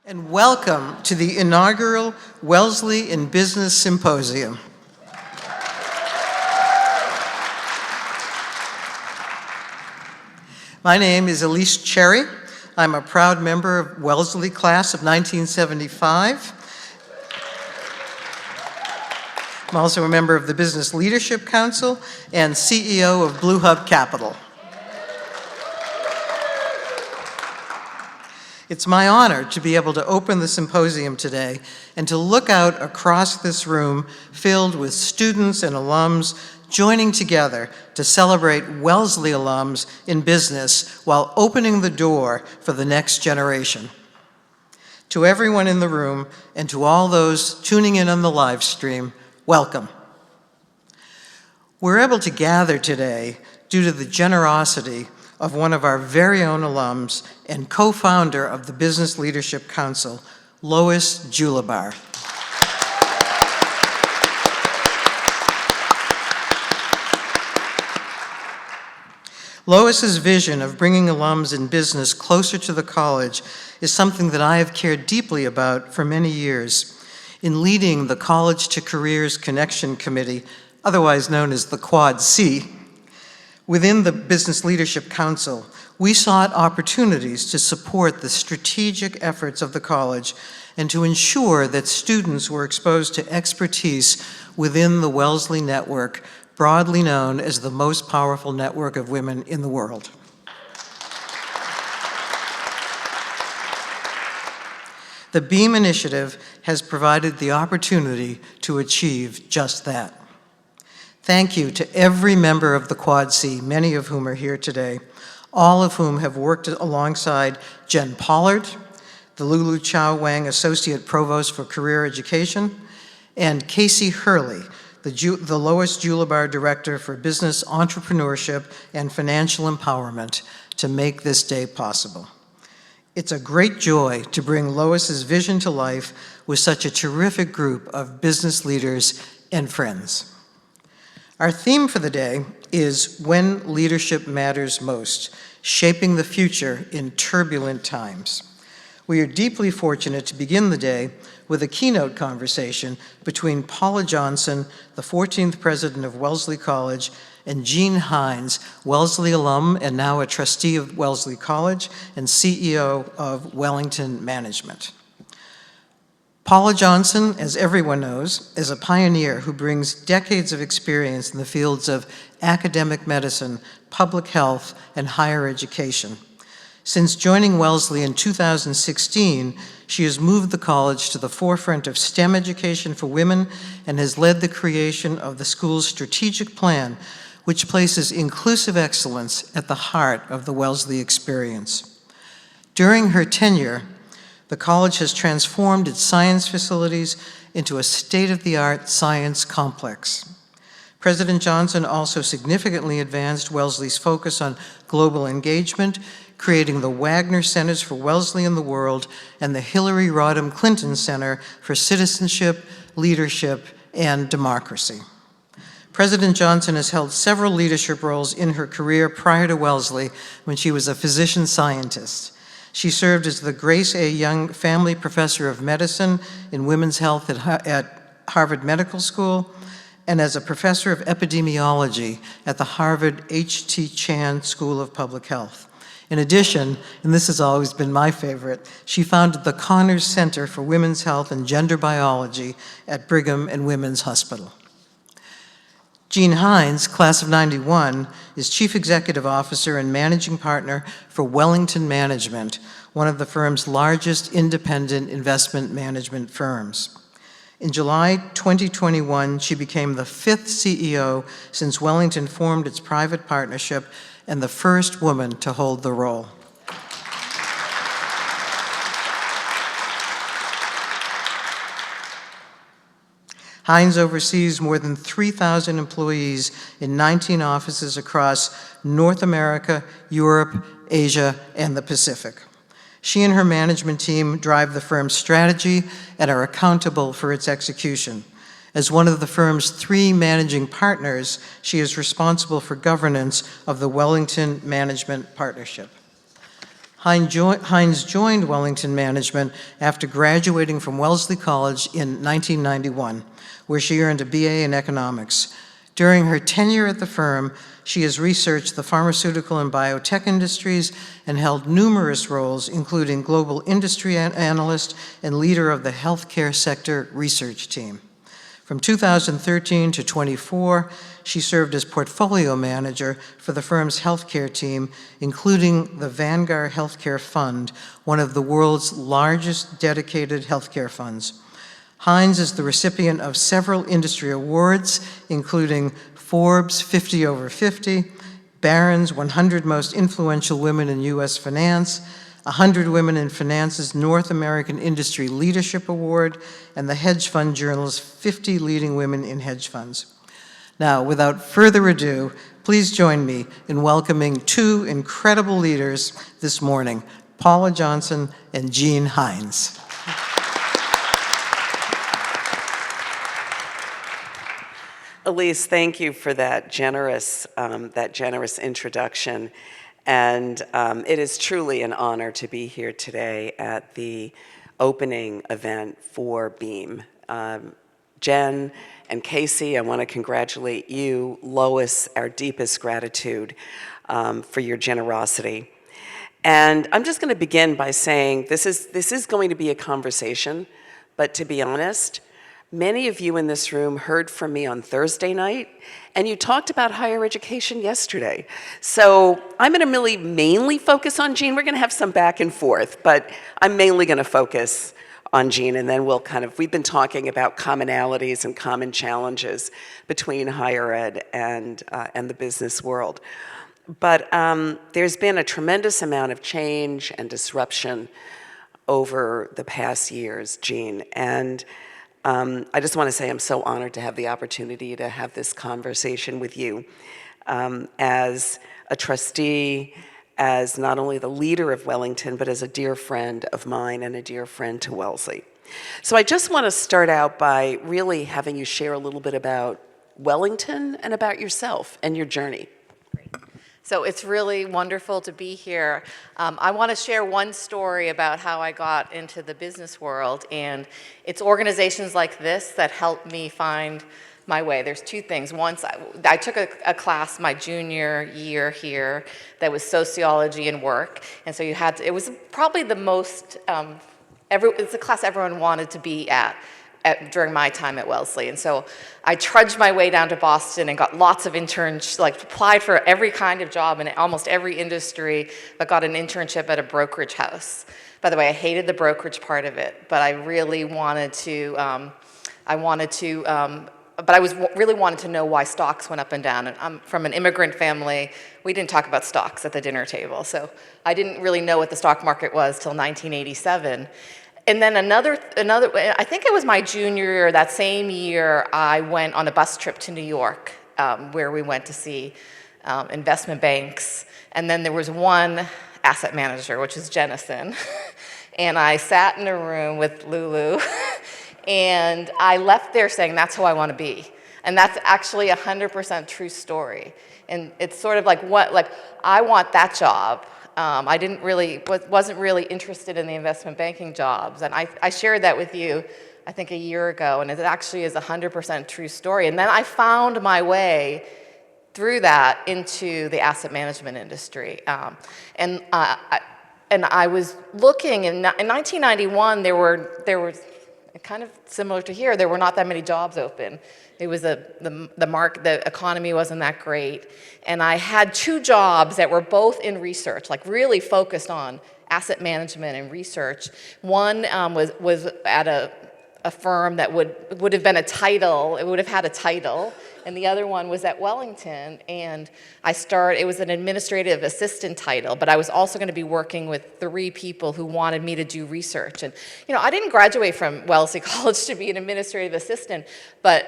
And welcome to the inaugural Wellesley in Business Symposium. My name is Elise Cherry. I'm a proud member of Wellesley class of 1975. I'm also a member of the Business Leadership Council and CEO of Blue Hub Capital. It's my honor to be able to open the symposium today and to look out across this room filled with students and alums joining together to celebrate Wellesley alums in business while opening the door for the next generation. To everyone in the room and to all those tuning in on the live stream, welcome. We're able to gather today due to the generosity of one of our very own alums and co-founder of the Business Leadership Council, Lois Julibar. Lois's vision of bringing alums in business closer to the college is something that I have cared deeply about for many years. In leading the College to Careers Connection Committee, otherwise known as the Quad C, within the Business Leadership Council, we sought opportunities to support the strategic efforts of the college and to ensure that students were exposed to expertise within the Wellesley network, broadly known as the most powerful network of women in the world. The BEAM initiative has provided the opportunity to achieve just that. Thank you to every member of the Quad C, many of whom are here today, all of whom have worked alongside Jen Pollard, the Lulu Chow Wang Associate Provost for Career Education, and Casey Hurley, the Lois Julibar Director for Business Entrepreneurship and Financial Empowerment, to make this day possible. It's a great joy to bring Lois's vision to life with such a terrific group of business leaders and friends. Our theme for the day is When Leadership Matters Most, Shaping the Future in Turbulent Times. We are deeply fortunate to begin the day with a keynote conversation between Paula Johnson, the 14th president of Wellesley College, and Jean Hynes, Wellesley alum and now a trustee of Wellesley College and CEO of Wellington Management. Paula Johnson, as everyone knows, is a pioneer who brings decades of experience in the fields of academic medicine, public health, and higher education. Since joining Wellesley in 2016, she has moved the college to the forefront of STEM education for women and has led the creation of the school's strategic plan, which places inclusive excellence at the heart of the Wellesley experience. During her tenure, the college has transformed its science facilities into a state-of-the-art science complex. President Johnson also significantly advanced Wellesley's focus on global engagement, creating the Wagner Centers for Wellesley in the World and the Hillary Rodham Clinton Center for Citizenship, Leadership, and Democracy. President Johnson has held several leadership roles in her career prior to Wellesley when she was a physician scientist. She served as the Grace A. Young Family Professor of Medicine in Women's Health at Harvard Medical School and as a Professor of Epidemiology at the Harvard H.T. Chan School of Public Health. In addition, and this has always been my favorite, she founded the Connors Center for Women's Health and Gender Biology at Brigham and Women's Hospital. Jean Hynes, class of '91, is Chief Executive Officer and Managing Partner for Wellington Management, one of the firm's largest independent investment management firms. In July 2021, she became the 5th CEO since Wellington formed its private partnership and the first woman to hold the role. Hynes oversees more than 3,000 employees in 19 offices across North America, Europe, Asia, and the Pacific. She and her management team drive the firm's strategy and are accountable for its execution. As one of the firm's 3 managing partners, she is responsible for governance of the Wellington Management Partnership. Hynes joined Wellington Management after graduating from Wellesley College in 1991, where she earned a BA in economics. During her tenure at the firm, she has researched the pharmaceutical and biotech industries and held numerous roles, including global industry analyst and leader of the healthcare sector research team. From 2013 to 24, she served as portfolio manager for the firm's healthcare team, including the Vanguard Healthcare Fund, one of the world's largest dedicated healthcare funds. Hynes is the recipient of several industry awards, including Forbes 50 Over 50, Barron's 100 Most Influential Women in U.S. Finance, 100 Women in Finance's North American Industry Leadership Award, and the Hedge Fund Journal's 50 Leading Women in Hedge Funds. Now, without further ado, please join me in welcoming two incredible leaders this morning, Paula Johnson and Jean Hynes. Elise, thank you for that generous introduction. And it is truly an honor to be here today at the opening event for BEAM. Jen and Casey, I want to congratulate you. Lois, our deepest gratitude for your generosity. And I'm just going to begin by saying this is going to be a conversation, but to be honest, many of you in this room heard from me on Thursday night, and you talked about higher education yesterday. So I'm going to really mainly focus on Jean. We're going to have some back and forth, but I'm mainly going to focus on Jean, and then we've been talking about commonalities and common challenges between higher ed and the business world. But there's been a tremendous amount of change and disruption over the past years, Jean, and I just want to say I'm so honored to have the opportunity to have this conversation with you as a trustee, as not only the leader of Wellington, but as a dear friend of mine and a dear friend to Wellesley. So I just want to start out by really having you share a little bit about Wellington and about yourself and your journey. So it's really wonderful to be here. I want to share one story about how I got into the business world, and it's organizations like this that helped me find my way. There's two things. Once I took a class my junior year here that was sociology and work, and so it was probably the most, it's a class everyone wanted to be at during my time at Wellesley. And so I trudged my way down to Boston and got lots of internships, applied for every kind of job in almost every industry, but got an internship at a brokerage house. By the way, I hated the brokerage part of it, but I really wanted to, really wanted to know why stocks went up and down. And I'm from an immigrant family. We didn't talk about stocks at the dinner table. So I didn't really know what the stock market was till 1987. And then another, I think it was my junior year, that same year, I went on a bus trip to New York, where we went to see investment banks. And then there was one asset manager, which is Jennison. And I sat in a room with Lulu, and I left there saying, that's who I want to be. And that's actually a 100% true story. And it's sort of I want that job. I wasn't really interested in the investment banking jobs. And I shared that with you, I think, a year ago, and it actually is a 100% true story. And then I found my way through that into the asset management industry. And I was looking, in 1991, there was kind of similar to here, there were not that many jobs open. It was the economy wasn't that great. And I had two jobs that were both in research, really focused on asset management and research. One was at a firm that would have been a title, it would have had a title, and the other one was at Wellington, and it was an administrative assistant title, but I was also going to be working with 3 people who wanted me to do research. And I didn't graduate from Wellesley College to be an administrative assistant, but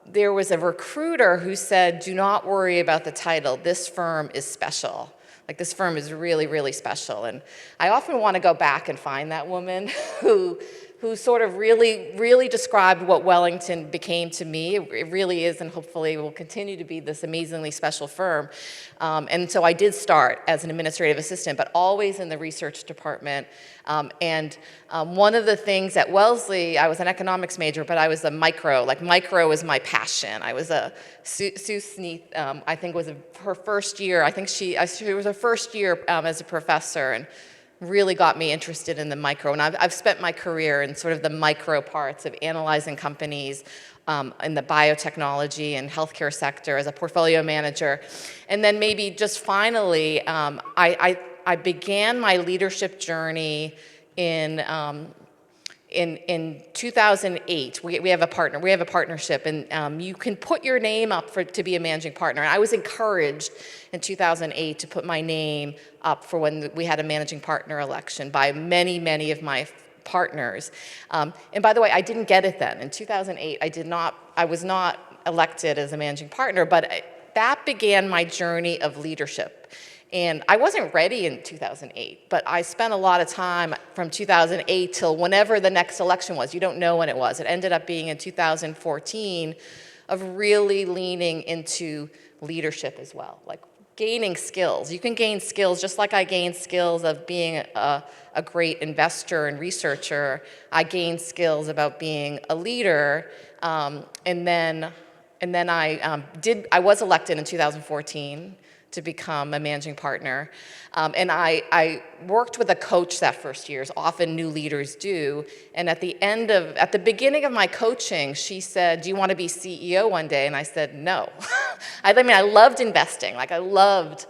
there was a recruiter who said, do not worry about the title, this firm is special. This firm is really, really special. And I often want to go back and find that woman who who sort of really described what Wellington became to me. It really is, and hopefully will continue to be, this amazingly special firm. And so I did start as an administrative assistant, but always in the research department. One of the things at Wellesley, I was an economics major, but I was a micro. Like, micro was my passion. I was Sue Sneath, I think was her first year. I think it was her first year as a professor, and really got me interested in the micro. And I've spent my career in sort of the micro parts of analyzing companies in the biotechnology and healthcare sector as a portfolio manager. And then maybe just finally, I began my leadership journey in 2008. We have a partnership, and you can put your name up to be a managing partner. And I was encouraged in 2008 to put my name up for when we had a managing partner election by many of my partners. And by the way, I didn't get it then. In 2008, I was not elected as a managing partner, but that began my journey of leadership. And I wasn't ready in 2008, but I spent a lot of time from 2008 till whenever the next election was. You don't know when it was. It ended up being in 2014, of really leaning into leadership as well, like gaining skills. You can gain skills just like I gained skills of being a great investor and researcher. I gained skills about being a leader, and then I was elected in 2014 to become a managing partner. And I worked with a coach that first year, as often new leaders do. And at the beginning of my coaching, she said, "Do you want to be CEO one day?" And I said, "No." I mean, I loved investing. Like, I loved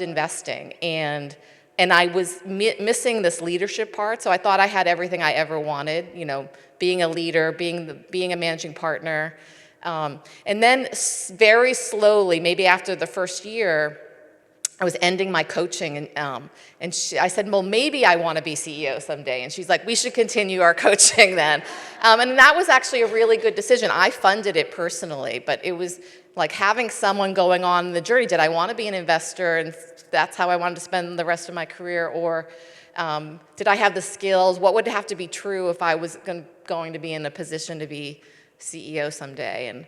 investing. And I was missing this leadership part. So I thought I had everything I ever wanted, being a leader, being a managing partner. And then very slowly, maybe after the first year, I was ending my coaching, and I said, "Well, maybe I want to be CEO someday." And she's like, "We should continue our coaching then." And that was actually a really good decision. I funded it personally, but it was like having someone going on the journey. Did I want to be an investor, and that's how I wanted to spend the rest of my career? Or did I have the skills? What would have to be true if I was going to be in a position to be CEO someday? And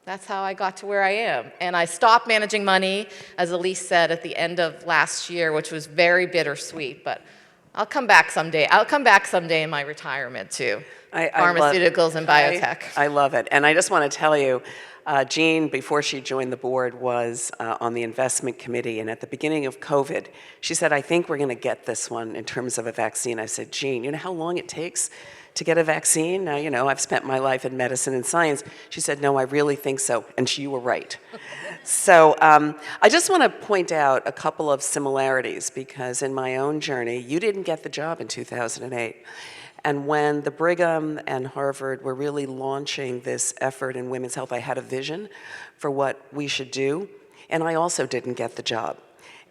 that's how I got to where I am. And I stopped managing money, as Elise said, at the end of last year, which was very bittersweet, but I'll come back someday. I'll come back someday in my retirement too. Pharmaceuticals and biotech. I love it. And I just want to tell you, Jean, before she joined the board, was on the investment committee, and at the beginning of COVID, she said, "I think we're going to get this one in terms of a vaccine." I said, "Jean, you know how long it takes to get a vaccine? Now, I've spent my life in medicine and science." She said, "No, I really think so." And you were right. So I just want to point out a couple of similarities, because in my own journey, you didn't get the job in 2008. And when the Brigham and Harvard were really launching this effort in women's health, I had a vision for what we should do, and I also didn't get the job.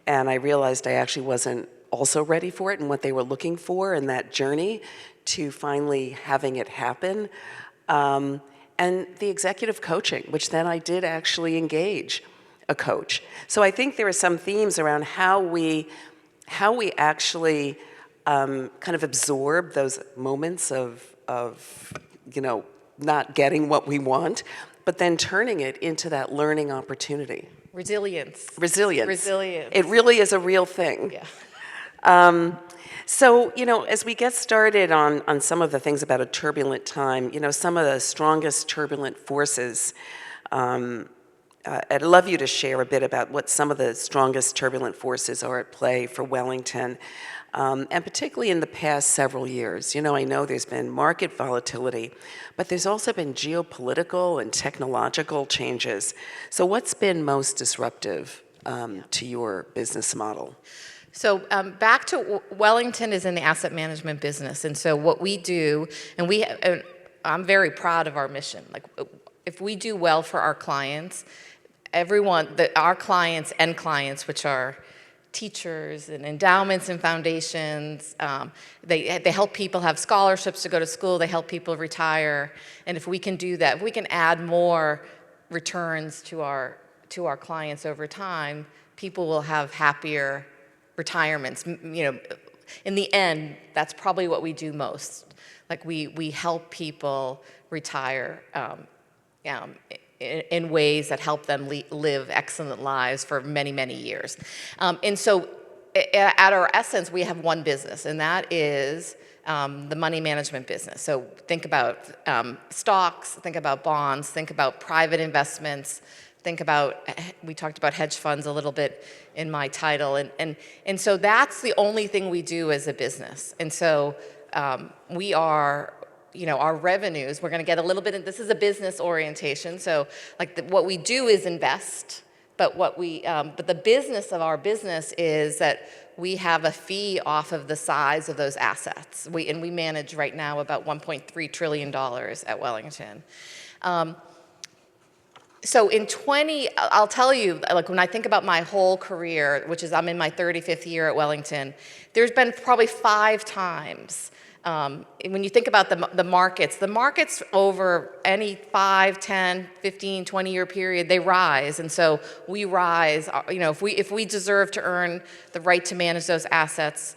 And I realized I actually wasn't also ready for it and what they were looking for in that journey to finally having it happen. And the executive coaching, which then I did actually engage a coach. So I think there are some themes around how we actually kind of absorb those moments of not getting what we want, but then turning it into that learning opportunity. Resilience. It really is a real thing. Yeah. So, as we get started on some of the things about a turbulent time, some of the strongest turbulent forces, I'd love you to share a bit about what some of the strongest turbulent forces are at play for Wellington, and particularly in the past several years. I know there's been market volatility, but there's also been geopolitical and technological changes. So what's been most disruptive to your business model? So back to Wellington is in the asset management business, and so what we do, and I'm very proud of our mission. Like, if we do well for our clients, our clients and clients, which are teachers and endowments and foundations, they help people have scholarships to go to school, they help people retire, and if we can do that, if we can add more returns to our clients over time, people will have happier retirements. in the end, that's probably what we do most. Like we help people retire in ways that help them live excellent lives for many, many years. And so at our essence, we have one business, and that is the money management business. So think about stocks, think about bonds, think about private investments, think about, we talked about hedge funds a little bit in my title, and so that's the only thing we do as a business. And so we are, our revenues, we're going to get a little bit, this is a business orientation, so like what we do is invest, but but the business of our business is that we have a fee off of the size of those assets. We manage right now about $1.3 trillion at Wellington. So I'll tell you, like when I think about my whole career, which is I'm in my 35th year at Wellington, there's been probably 5 times. When you think about the markets over any 5, 10, 15, 20-year period, they rise. And so we rise, if we deserve to earn the right to manage those assets,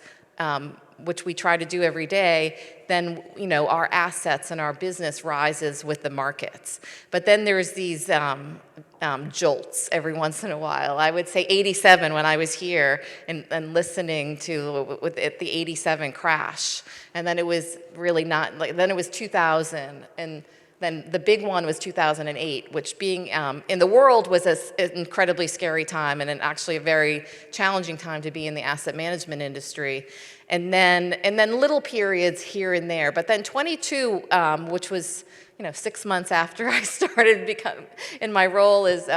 which we try to do every day, then our assets and our business rises with the markets. But then there's these jolts every once in a while. I would say 87 when I was here and listening to the 87 crash. And then it was really not, then it was 2000, and then the big one was 2008, which being in the world was an incredibly scary time and actually a very challenging time to be in the asset management industry. And then little periods here and there. But then 22, which was 6 months after I started in my role as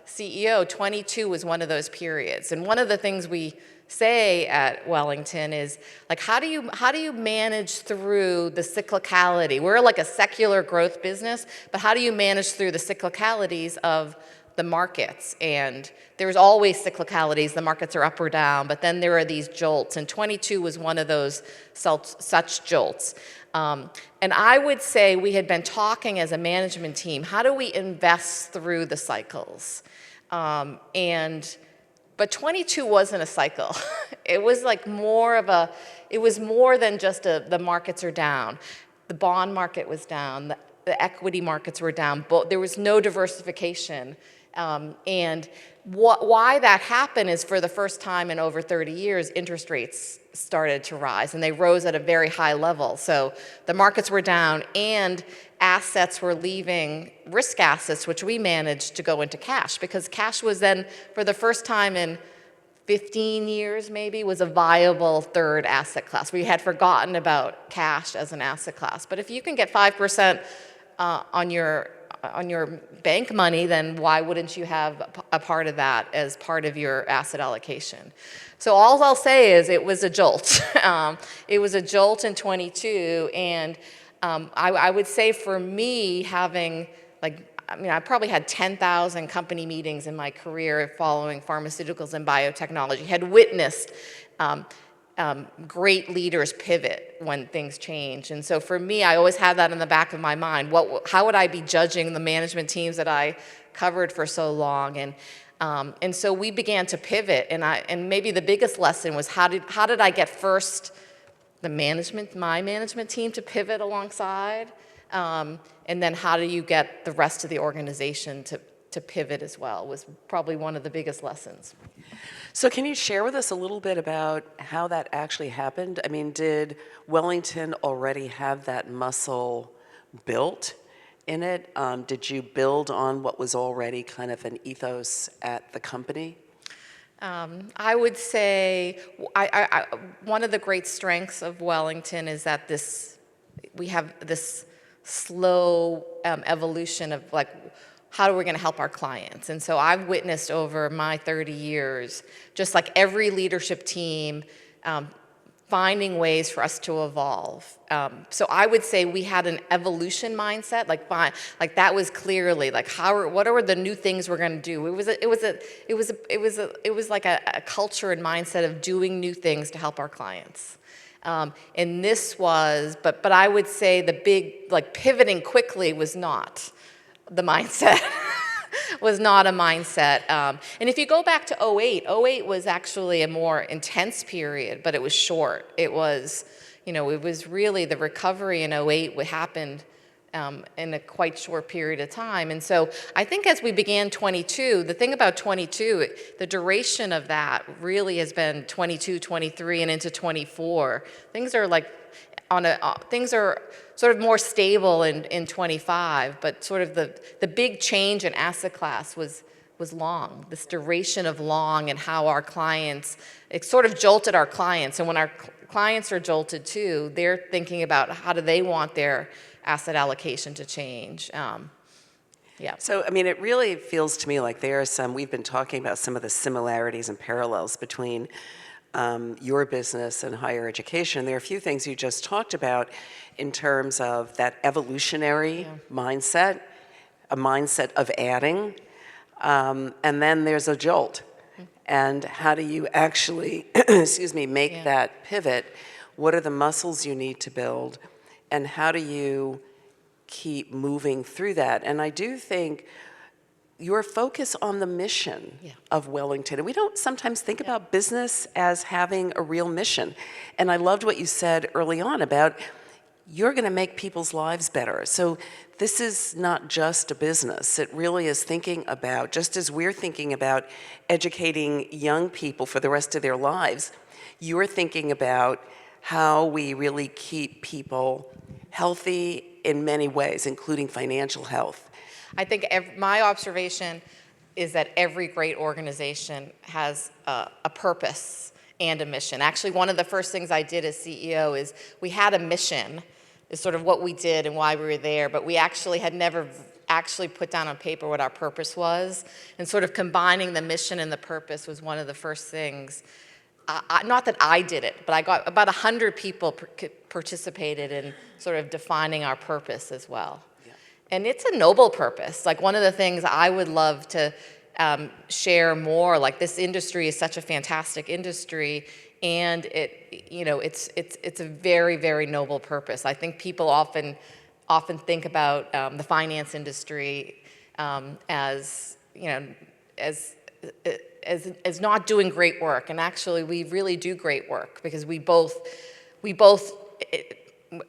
CEO, 22 was one of those periods. And one of the things we say at Wellington is like, how do you manage through the cyclicality? We're like a secular growth business, but how do you manage through the cyclicalities of the markets? And there's always cyclicalities. The markets are up or down, but then there are these jolts, and 22 was one of those such jolts. And I would say we had been talking as a management team, how do we invest through the cycles? But 22 wasn't a cycle. It was like it was more than just the markets are down. The bond market was down, the equity markets were down, but there was no diversification. And why that happened is for the first time in over 30 years, interest rates started to rise, and they rose at a very high level. So the markets were down, and assets were leaving, risk assets, which we managed, to go into cash, because cash was then, for the first time in 15 years maybe, was a viable third asset class. We had forgotten about cash as an asset class. But if you can get 5% on your bank money, then why wouldn't you have a part of that as part of your asset allocation? So all I'll say is it was a jolt. It was a jolt in 22, and I would say for me, having I probably had 10,000 company meetings in my career following pharmaceuticals and biotechnology, had witnessed great leaders pivot when things change. And so for me, I always had that in the back of my mind. How would I be judging the management teams that I covered for so long? And so we began to pivot. And maybe the biggest lesson was how did I get first my management team to pivot alongside? And then how do you get the rest of the organization to pivot as well, was probably one of the biggest lessons. So can you share with us a little bit about how that actually happened? I mean, did Wellington already have that muscle built in it? Did you build on what was already kind of an ethos at the company? I would say one of the great strengths of Wellington is that we have this slow evolution of how are we going to help our clients? And so I've witnessed over my 30 years, just like every leadership team, finding ways for us to evolve. So I would say we had an evolution mindset, that was clearly what are the new things we're going to do? It was like a culture and mindset of doing new things to help our clients. And this was, but I would say the big pivoting quickly was not the mindset. was not a mindset. And if you go back to '08 was actually a more intense period, but it was short. It was, it was really the recovery in '08 what happened in a quite short period of time. And so I think as we began 22, the thing about 22, the duration of that really has been 22, 23, and into 24. Things are like things are sort of more stable in 25, but sort of the big change in asset class was long, this duration of long, and how our clients, it sort of jolted our clients. And when our clients are jolted too, they're thinking about how do they want their asset allocation to change. Yeah. So, I mean, it really feels to me like there are we've been talking about some of the similarities and parallels between your business and higher education. There are a few things you just talked about in terms of that evolutionary mindset, a mindset of adding, and then there's a jolt. And how do you actually, make that pivot? What are the muscles you need to build? And how do you keep moving through that? And I do think your focus on the mission of Wellington, and we don't sometimes think about business as having a real mission. And I loved what you said early on about you're going to make people's lives better. So this is not just a business. It really is thinking about, just as we're thinking about educating young people for the rest of their lives, you're thinking about how we really keep people healthy in many ways, including financial health. I think my observation is that every great organization has a purpose and a mission. Actually, one of the first things I did as CEO is we had a mission, is sort of what we did and why we were there, but we actually had never actually put down on paper what our purpose was. And sort of combining the mission and the purpose was one of the first things. Not that I did it, but I got about 100 people participated in sort of defining our purpose as well. Yeah. And it's a noble purpose. Like, one of the things I would love to share more, like, this industry is such a fantastic industry, and it's a very, very noble purpose. I think people often think about the finance industry as not doing great work, and actually we really do great work, because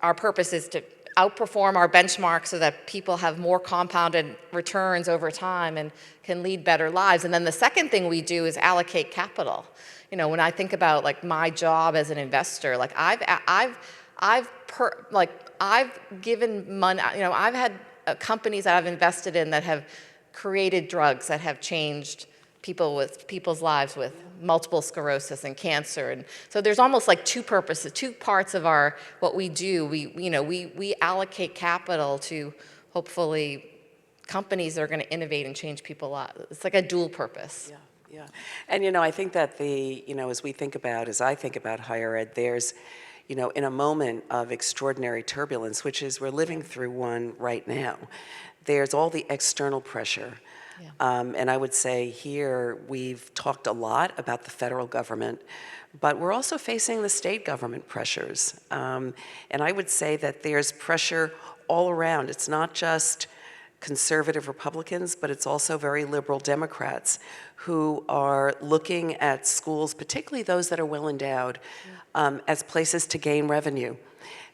our purpose is to outperform our benchmark so that people have more compounded returns over time and can lead better lives. And then the second thing we do is allocate capital. When I think about, like, my job as an investor, like, I've given money. I've had companies that I've invested in that have created drugs that have changed people's lives with multiple sclerosis and cancer. And so there's almost like two purposes, two parts of what we do. We allocate capital to, hopefully, companies that are going to innovate and change people's lives. It's like a dual purpose. Yeah. And I think that as I think about higher ed, there's, in a moment of extraordinary turbulence, which is we're living through one right now, there's all the external pressure. Yeah. And I would say here we've talked a lot about the federal government, but we're also facing the state government pressures. And I would say that there's pressure all around. It's not just conservative Republicans, but it's also very liberal Democrats who are looking at schools, particularly those that are well endowed, as places to gain revenue,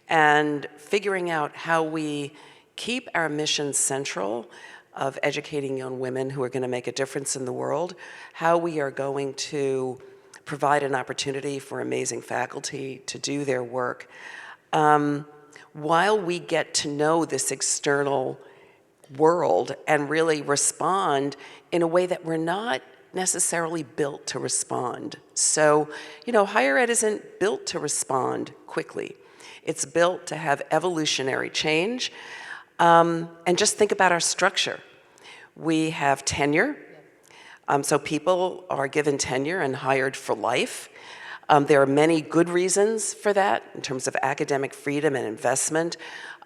and figuring out how we keep our mission central of educating young women who are going to make a difference in the world, how we are going to provide an opportunity for amazing faculty to do their work, while we get to know this external world and really respond in a way that we're not necessarily built to respond. So, higher ed isn't built to respond quickly. It's built to have evolutionary change. And just think about our structure. We have tenure. So people are given tenure and hired for life. There are many good reasons for that in terms of academic freedom and investment,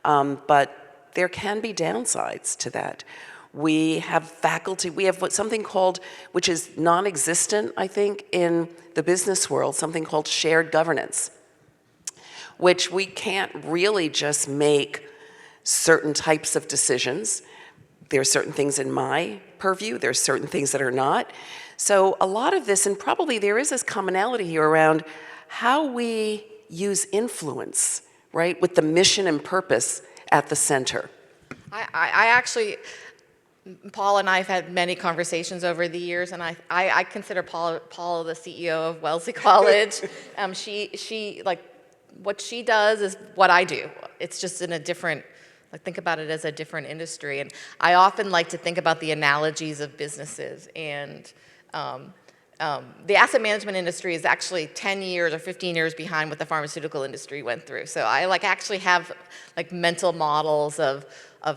but there can be downsides to that. We have faculty, we have something called, which is non-existent, I think, in the business world, something called shared governance, which we can't really just make certain types of decisions. there are certain things in my purview, there are certain things that are not. So a lot of this, and probably there is this commonality here around how we use influence, right, with the mission and purpose at the center. I actually, Paul and I have had many conversations over the years, and I consider Paula the CEO of Wellesley College. She like, what she does is what I do. It's just in a different, like, think about it as a different industry. And I often like to think about the analogies of businesses. And the asset management industry is actually 10 years or 15 years behind what the pharmaceutical industry went through. So I actually have mental models of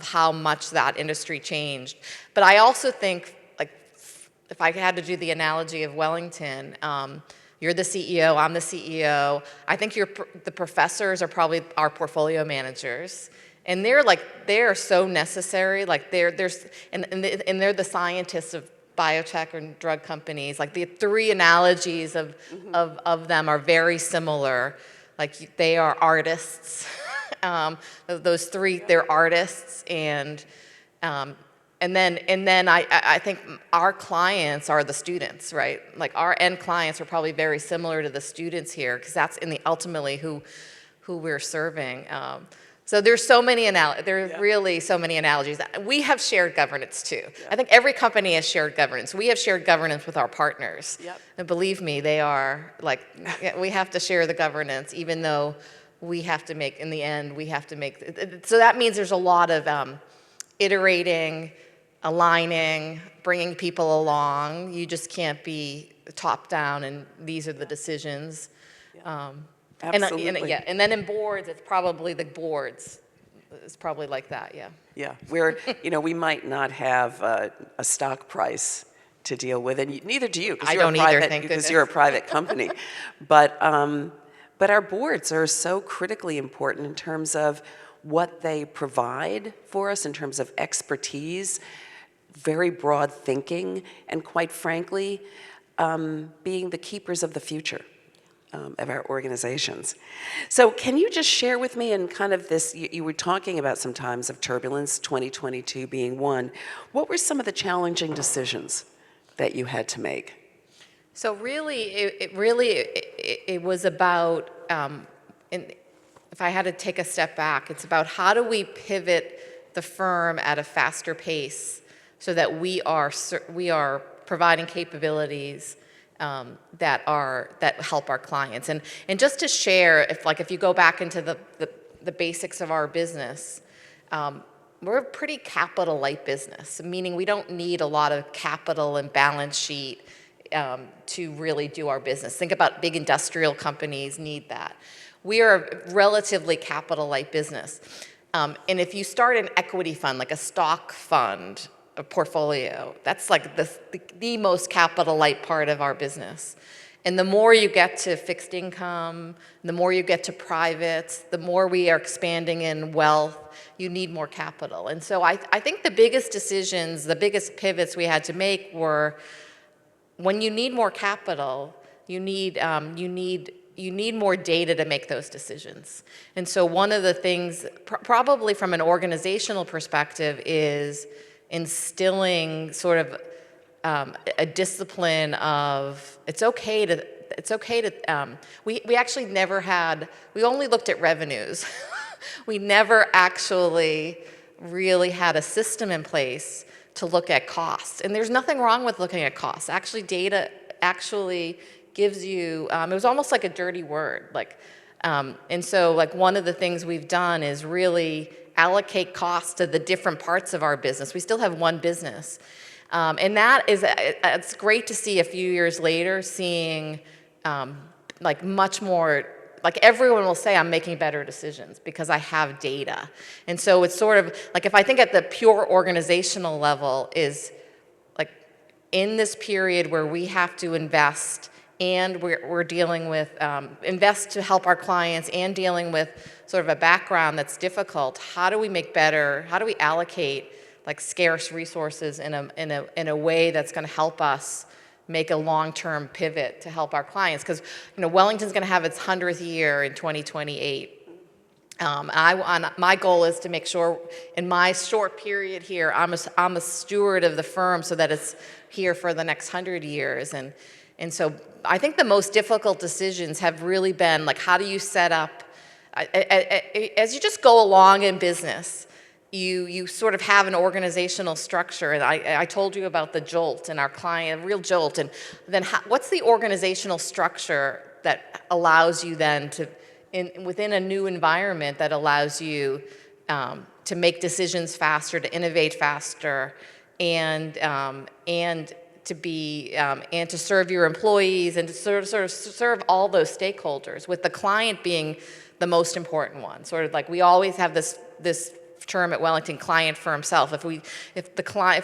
how much that industry changed. But I also think, if I had to do the analogy of Wellington, you're the CEO, I'm the CEO. I think the professors are probably our portfolio managers. And they're so necessary. And they're the scientists of biotech and drug companies. Like, the three analogies of them are very similar. Like, they are artists. Those three, they're artists. And then I think our clients are the students, right? Like, our end clients are probably very similar to the students here, because that's ultimately who we're serving. So there's really so many analogies. We have shared governance too. Yeah. I think every company has shared governance. We have shared governance with our partners. Yep. And believe me, they are we have to share the governance, even though we have to make, in the end, so that means there's a lot of iterating, aligning, bringing people along. You just can't be top down and these are the decisions. Yeah. Absolutely. And then in boards, it's probably the boards. It's probably like that, yeah. Yeah, where we might not have a stock price to deal with, and neither do you, because you're a private company. But our boards are so critically important in terms of what they provide for us, in terms of expertise, very broad thinking, and quite frankly, being the keepers of the future. Of our organizations. So can you just share with me, in kind of this, you were talking about sometimes of turbulence, 2022 being one. What were some of the challenging decisions that you had to make? So really, it was about, if I had to take a step back, it's about how do we pivot the firm at a faster pace so that we are providing capabilities that help our clients. And just to share, if you go back into the basics of our business, we're a pretty capital light business, meaning we don't need a lot of capital and balance sheet to really do our business. Think about big industrial companies need that. We are a relatively capital light business. And if you start an equity fund, like a stock fund, a portfolio, that's like the most capital light part of our business. And the more you get to fixed income, the more you get to privates, the more we are expanding in wealth, you need more capital. And so I think the biggest decisions, the biggest pivots we had to make were, when you need more capital, you need more data to make those decisions. And so one of the things, probably from an organizational perspective, is instilling sort of a discipline of we actually never had, we only looked at revenues. We never actually really had a system in place to look at costs. And there's nothing wrong with looking at costs. Actually, data actually gives you, it was almost like a dirty word. And so one of the things we've done is really allocate costs to the different parts of our business. We still have one business. And it's great to see a few years later, seeing much more, everyone will say I'm making better decisions because I have data. And so it's sort of if I think at the pure organizational level, is in this period where we have to invest, and we're dealing with, invest to help our clients, and dealing with sort of a background that's difficult, how do we make better, how do we allocate scarce resources in a way that's going to help us make a long-term pivot to help our clients? Because Wellington's going to have its 100th year in 2028. My goal is to make sure in my short period here, I'm a steward of the firm so that it's here for the next 100 years. And so I think the most difficult decisions have really been like, how do you set up, as you just go along in business, you sort of have an organizational structure. And I told you about the jolt and our client, real jolt. And then what's the organizational structure that allows you then to, within a new environment that allows you to make decisions faster, to innovate faster, and to serve your employees and to sort of serve all those stakeholders, with the client being the most important one. Sort of like we always have this term at Wellington, client for himself. If we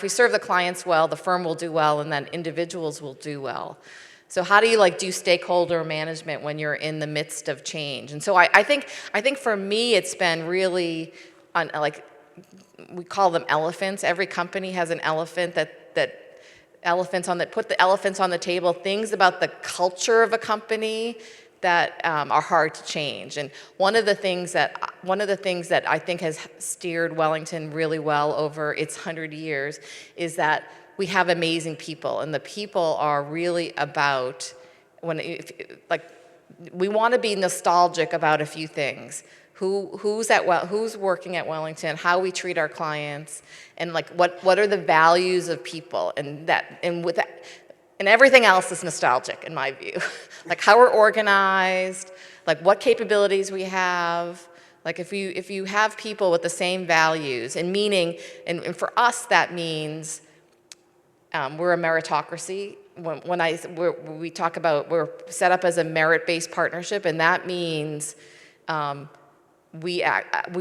serve the clients well, the firm will do well, and then individuals will do well. So how do you do stakeholder management when you're in the midst of change? And so I think for me it's been really we call them elephants. Every company has an elephant put the elephants on the table, things about the culture of a company that are hard to change. And one of the things that I think has steered Wellington really well over its 100 years is that we have amazing people, and the people are really about we want to be nostalgic about a few things. Who's working at Wellington, how we treat our clients, and what are the values of people, and everything else is nostalgic in my view. Like how we're organized, like what capabilities we have. Like if you have people with the same values and meaning, and for us that means we're a meritocracy. We talk about we're set up as a merit-based partnership, and that means we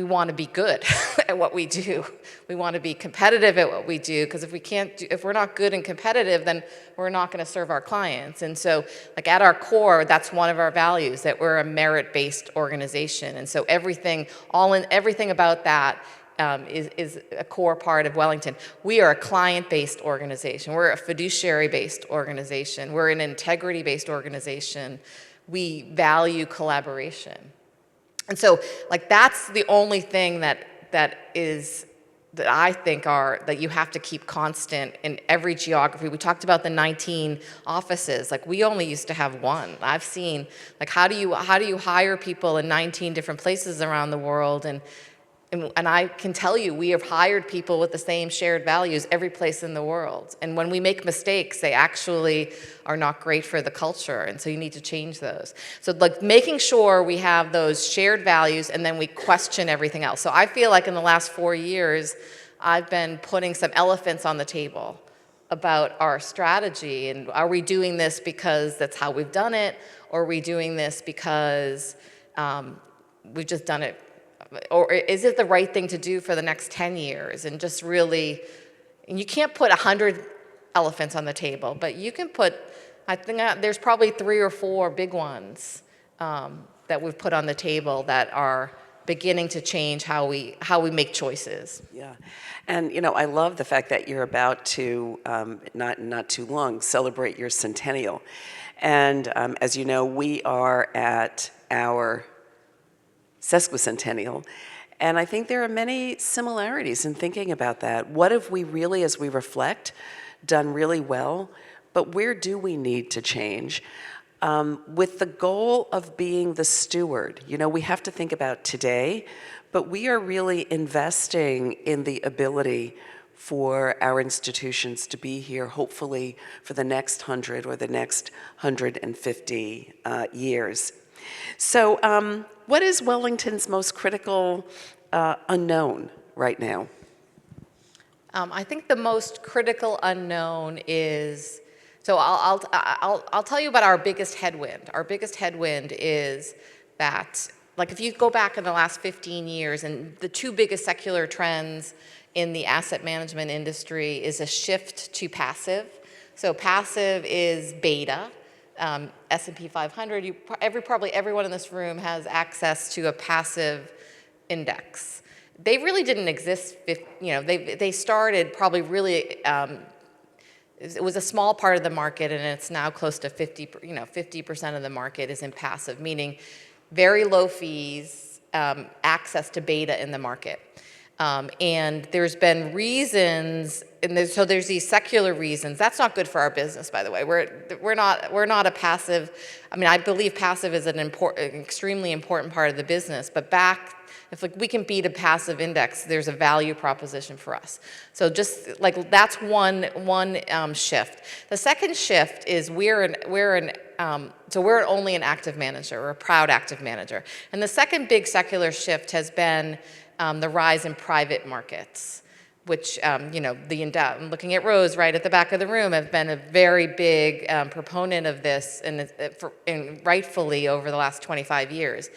want to be good at what we do. We want to be competitive at what we do, because if we're not good and competitive, then we're not going to serve our clients. And so, at our core, that's one of our values, that we're a merit-based organization. And so everything about that is a core part of Wellington. We are a client-based organization. We're a fiduciary-based organization. We're an integrity-based organization. We value collaboration. And so, that's the only thing that I think that you have to keep constant in every geography. We talked about the 19 offices. We only used to have one. I've seen, how do you hire people in 19 different places around the world? And I can tell you, we have hired people with the same shared values every place in the world. And when we make mistakes, they actually are not great for the culture. And so you need to change those. So making sure we have those shared values, and then we question everything else. So I feel like in the last 4 years, I've been putting some elephants on the table about our strategy. And are we doing this because that's how we've done it? Or are we doing this because we've just done it? Or is it the right thing to do for the next 10 years? And just really, and you can't put 100 elephants on the table, but you can put, I think there's probably 3 or 4 big ones that we've put on the table that are beginning to change how we make choices. Yeah, and I love the fact that you're about to, not too long, celebrate your centennial. And as you know, we are at our sesquicentennial, and I think there are many similarities in thinking about that. What have we really, as we reflect, done really well, but where do we need to change? With the goal of being the steward, we have to think about today, but we are really investing in the ability for our institutions to be here, hopefully, for the next 100 or the next 150 years. So what is Wellington's most critical unknown right now? I think the most critical unknown is, so I'll tell you about our biggest headwind. Our biggest headwind is that, if you go back in the last 15 years, and the 2 biggest secular trends in the asset management industry is a shift to passive. So passive is beta. S&P 500, probably everyone in this room has access to a passive index. They really didn't exist, they started probably really, it was a small part of the market, and it's now close to 50% of the market is in passive, meaning very low fees, access to beta in the market. And there's been reasons, and so there's these secular reasons. That's not good for our business, by the way. We're not a passive. I mean, I believe passive is an extremely important part of the business. But if we can beat a passive index, there's a value proposition for us. So just like that's one shift. The second shift is we're only an active manager. We're a proud active manager. And the second big secular shift has been the rise in private markets, which, I'm looking at Rose right at the back of the room, have been a very big proponent of this, and rightfully over the last 25 years.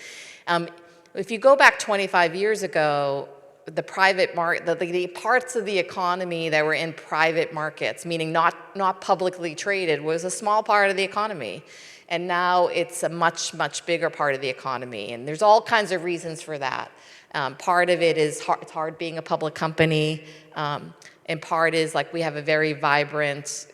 If you go back 25 years ago, the private market, the parts of the economy that were in private markets, meaning not publicly traded, was a small part of the economy. And now it's a much, much bigger part of the economy. And there's all kinds of reasons for that. Part of it is it's hard being a public company, and part is like we have a very vibrant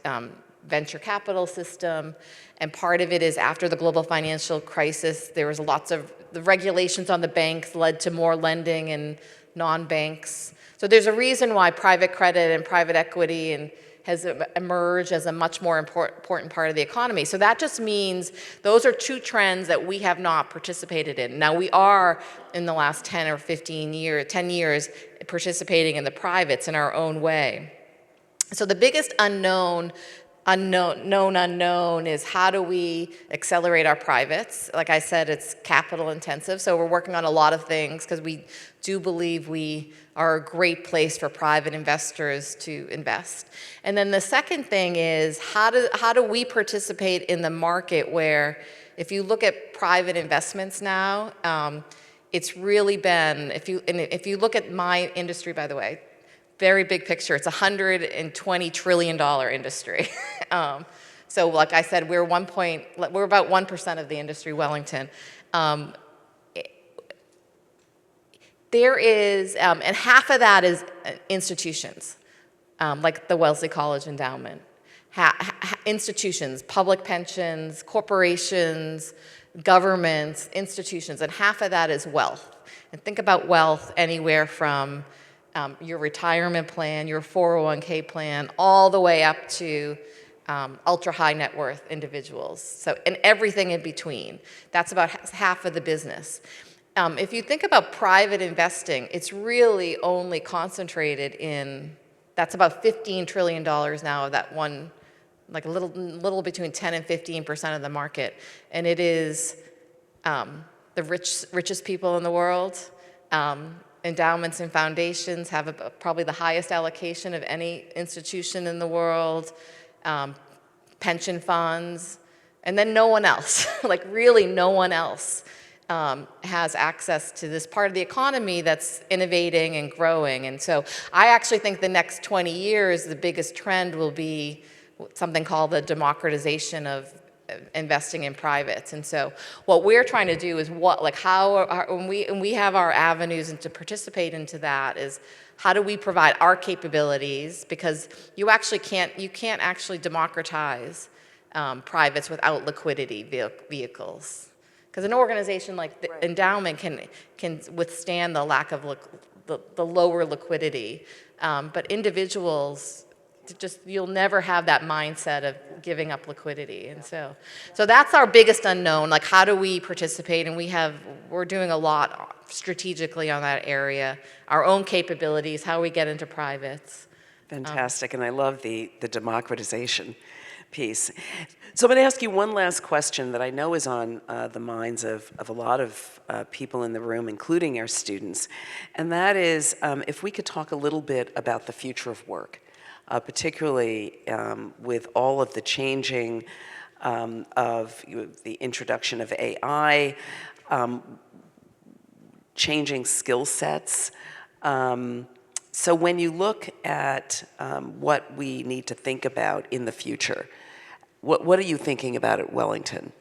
venture capital system, and part of it is after the global financial crisis, there was the regulations on the banks led to more lending and non-banks. So there's a reason why private credit and private equity has emerged as a much more important part of the economy. So that just means those are two trends that we have not participated in. Now we are, in the last 10 or 10 years, participating in the privates in our own way. So the biggest unknown is how do we accelerate our privates? Like I said, it's capital intensive, so we're working on a lot of things because we do believe we are a great place for private investors to invest. And then the second thing is how do we participate in the market where, if you look at private investments now, it's really been, if you look at my industry, by the way, very big picture, it's a $120 trillion industry. So like I said, we're about 1% of the industry, Wellington. There is, and half of that is institutions, like the Wellesley College Endowment. Institutions, public pensions, corporations, governments, institutions, and half of that is wealth. And think about wealth anywhere from your retirement plan, your 401k plan, all the way up to ultra high net worth individuals. So, and everything in between. That's about half of the business. If you think about private investing, it's really only concentrated that's about $15 trillion now of that one, like a little between 10 and 15% of the market. And it is the richest people in the world. Endowments and foundations have probably the highest allocation of any institution in the world, pension funds, and then no one else, like really no one else has access to this part of the economy that's innovating and growing. And so I actually think the next 20 years, the biggest trend will be something called the democratization of investing in privates. And so what we're trying to do is when we have our avenues and to participate into that is how do we provide our capabilities, because you can't actually democratize privates without liquidity vehicles. Because an organization like the endowment can withstand the lack of the lower liquidity, but individuals, you'll never have that mindset of giving up liquidity. And so that's our biggest unknown, like how do we participate? And we're doing a lot strategically on that area, our own capabilities, how we get into privates. Fantastic, and I love the democratization piece. So I'm going to ask you one last question that I know is on the minds of a lot of people in the room, including our students, and that is if we could talk a little bit about the future of work. Particularly with all of the changing of the introduction of AI, changing skill sets. So when you look at what we need to think about in the future, what are you thinking about at Wellington?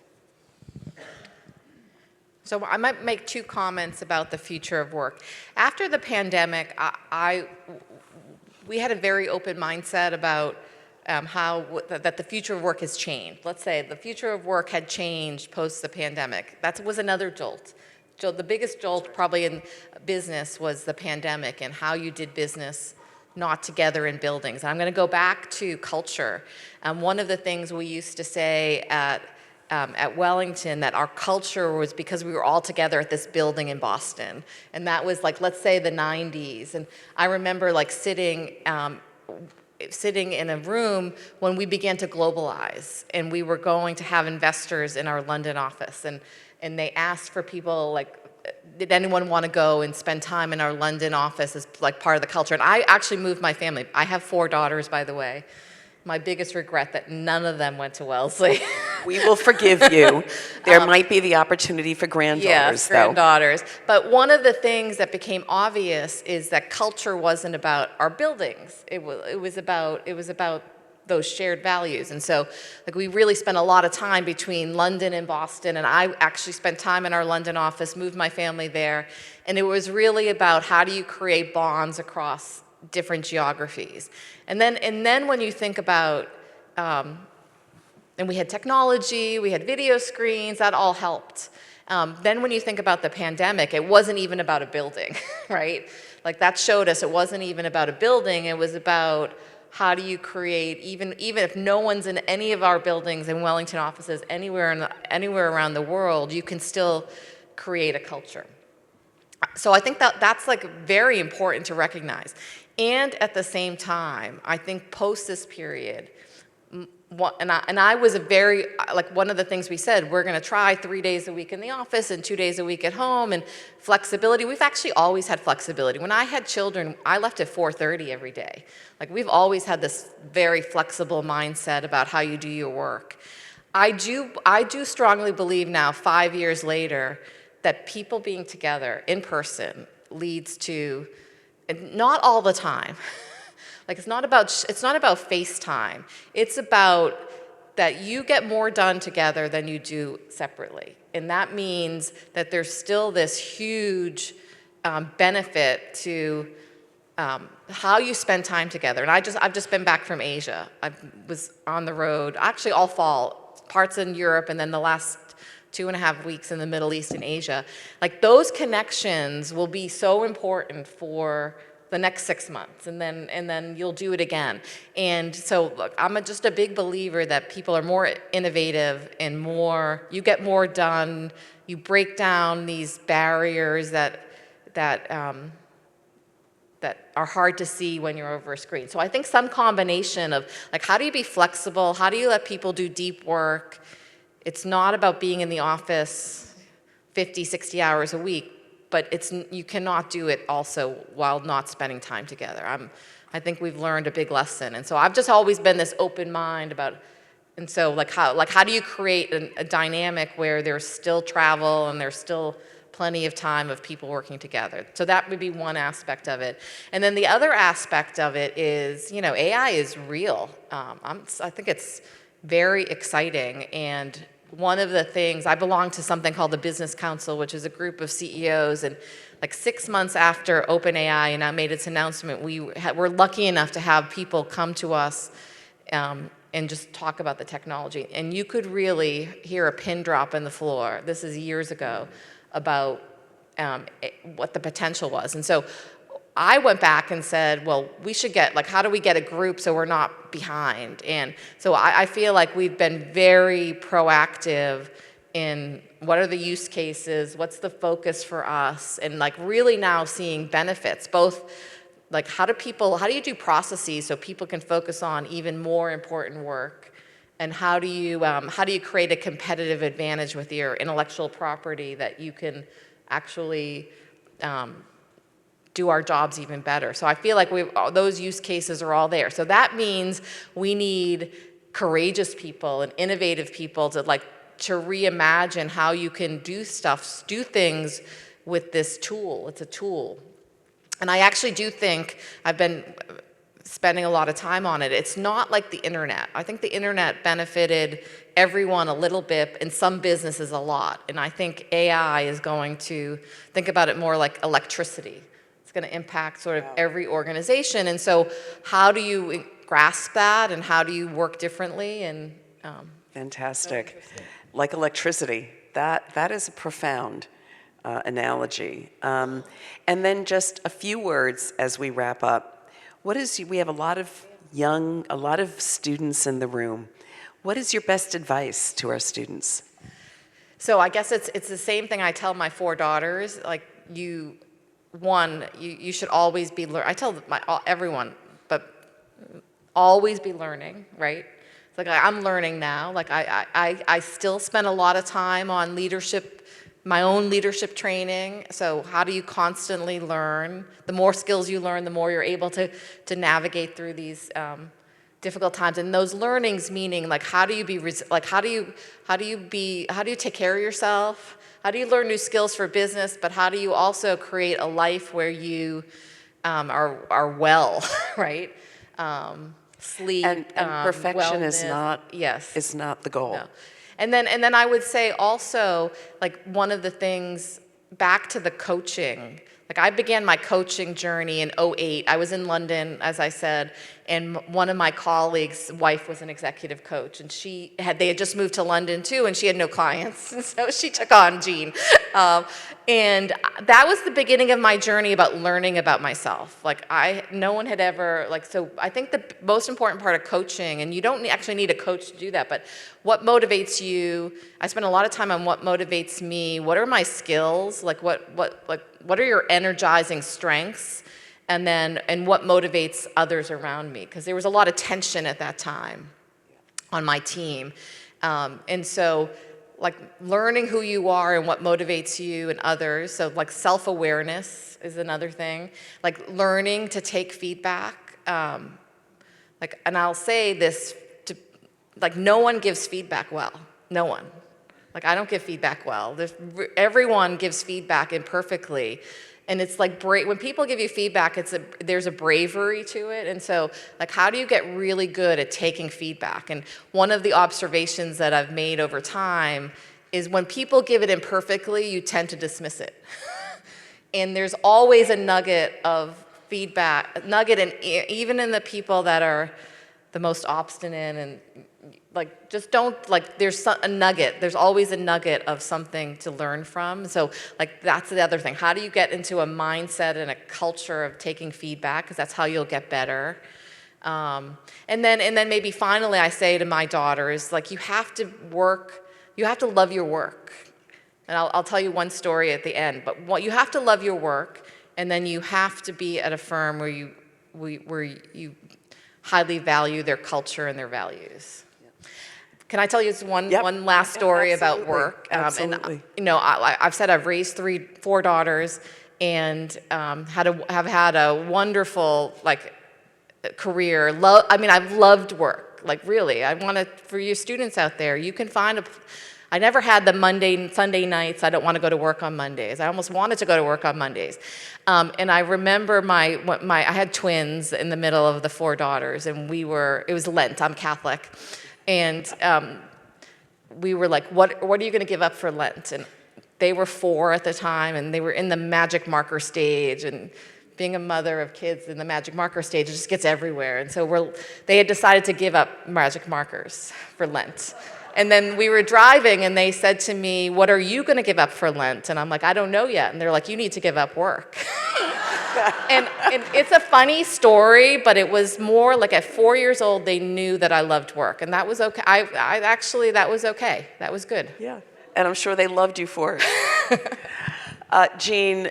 So I might make two comments about the future of work. After the pandemic, we had a very open mindset about that the future of work has changed. Let's say the future of work had changed post the pandemic. That was another jolt the biggest jolt probably in business was the pandemic and how you did business not together in buildings. And I'm going to go back to culture. One of the things we used to say at Wellington, that our culture was because we were all together at this building in Boston. And that was like, let's say the 90s. And I remember like sitting in a room when we began to globalize, and we were going to have investors in our London office, and they asked for people like, did anyone want to go and spend time in our London office as like part of the culture? And I actually moved my family. I have 4 daughters, by the way. My biggest regret that none of them went to Wellesley. We will forgive you. There might be the opportunity for granddaughters, yes, though. granddaughters. But one of the things that became obvious is that culture wasn't about our buildings. It was about those shared values. And so like we really spent a lot of time between London and Boston, and I actually spent time in our London office, moved my family there, and it was really about how do you create bonds across different geographies. And then when you think about, and we had technology, we had video screens, that all helped. Then when you think about the pandemic, it wasn't even about a building, right? Like that showed us it wasn't even about a building, it was about how do you create, even if no one's in any of our buildings in Wellington offices, anywhere around the world, you can still create a culture. So I think that's like very important to recognize. And at the same time, I think post this period, and I was a very, like one of the things we said, we're going to try 3 days a week in the office and 2 days a week at home, and flexibility. We've actually always had flexibility. When I had children, I left at 4:30 every day. Like we've always had this very flexible mindset about how you do your work. I do strongly believe now, 5 years later, that people being together in person leads to, not all the time, like it's not about FaceTime. It's about that you get more done together than you do separately. And that means that there's still this huge benefit to how you spend time together. And I've just been back from Asia. I was on the road, actually all fall, parts in Europe, and then the last 2.5 weeks in the Middle East and Asia. Like those connections will be so important for the next 6 months, and then you'll do it again. And so look, I'm just a big believer that people are more innovative and you get more done, you break down these barriers that are hard to see when you're over a screen. So I think some combination of like, how do you be flexible? How do you let people do deep work? It's not about being in the office 50, 60 hours a week, but you cannot do it also while not spending time together. I think we've learned a big lesson. And so I've just always been this open mind about, and so how do you create a dynamic where there's still travel and there's still plenty of time of people working together. So that would be one aspect of it. And then the other aspect of it is, AI is real. I think it's very exciting. And one of the things, I belong to something called the Business Council, which is a group of CEOs, and like 6 months after OpenAI made its announcement, we're lucky enough to have people come to us and just talk about the technology. And you could really hear a pin drop in the floor. This is years ago, about what the potential was. And so I went back and said, well, we should how do we get a group so we're not behind? And so I feel like we've been very proactive in what are the use cases, what's the focus for us, and like really now seeing benefits, both like how do you do processes so people can focus on even more important work, and how do you create a competitive advantage with your intellectual property that you can actually do our jobs even better. So I feel like those use cases are all there. So that means we need courageous people and innovative people to reimagine how you can do things with this tool. It's a tool. And I actually do think, I've been spending a lot of time on it, it's not like the internet. I think the internet benefited everyone a little bit, and some businesses a lot. And I think AI is going to think about it more like electricity. It's going to impact sort of every organization. And so how do you grasp that, and how do you work differently? And fantastic. Like electricity. That is a profound analogy. And then just a few words as we wrap up. We have a lot of students in the room. What is your best advice to our students? So I guess it's the same thing I tell my 4 daughters. Like you should always be I tell everyone, but always be learning, right? It's like I'm learning now. Like I still spend a lot of time on leadership, my own leadership training. So how do you constantly learn? The more skills you learn, the more you're able to navigate through these difficult times. And those learnings meaning like how do you take care of yourself? How do you learn new skills for business? But how do you also create a life where you are well, right? Sleep and perfection is wellness. not the goal. No. And then I would say also, like one of the things, back to the coaching, like I began my coaching journey in 2008. I was in London, as I said, and one of my colleagues' wife was an executive coach, and they had just moved to London too, and she had no clients, and so she took on Jean. And that was the beginning of my journey about learning about myself. Like no one had ever, so I think the most important part of coaching, and you don't actually need a coach to do that, but what motivates you, I spend a lot of time on what motivates me, what are my skills, what are your energizing strengths, and what motivates others around me, because there was a lot of tension at that time on my team. And so like learning who you are and what motivates you and others. So like self-awareness is another thing. Like learning to take feedback. And I'll say this, no one gives feedback well. No one. Like I don't give feedback well. Everyone gives feedback imperfectly. And it's like when people give you feedback, there's a bravery to it. And so like how do you get really good at taking feedback? And one of the observations that I've made over time is when people give it imperfectly, you tend to dismiss it. And there's always a nugget of feedback, and even in the people that are the most obstinate and just don't, there's a nugget. There's always a nugget of something to learn from. So that's the other thing. How do you get into a mindset and a culture of taking feedback? Because that's how you'll get better. And then maybe finally I say to my daughters, you have to love your work. And I'll tell you one story at the end, but you have to love your work, and then you have to be at a firm where you highly value their culture and their values. Can I tell you one last story about work? Absolutely. And I've said I've raised 4 daughters, and have had a wonderful career. I've loved work. Really, for you students out there, you can find I never had the Sunday nights, I don't want to go to work on Mondays. I almost wanted to go to work on Mondays. And I remember I had twins in the middle of the 4 daughters, and it was Lent, I'm Catholic. And we were like, what are you going to give up for Lent? And they were 4 at the time, and they were in the magic marker stage. And being a mother of kids in the magic marker stage, it just gets everywhere. And so they had decided to give up magic markers for Lent. And then we were driving, and they said to me, what are you going to give up for Lent? And I'm like, I don't know yet. And they're like, you need to give up work. And it's a funny story, but it was more like at 4 years old, they knew that I loved work. And that was okay. That was okay. That was good. Yeah. And I'm sure they loved you for it. Jean,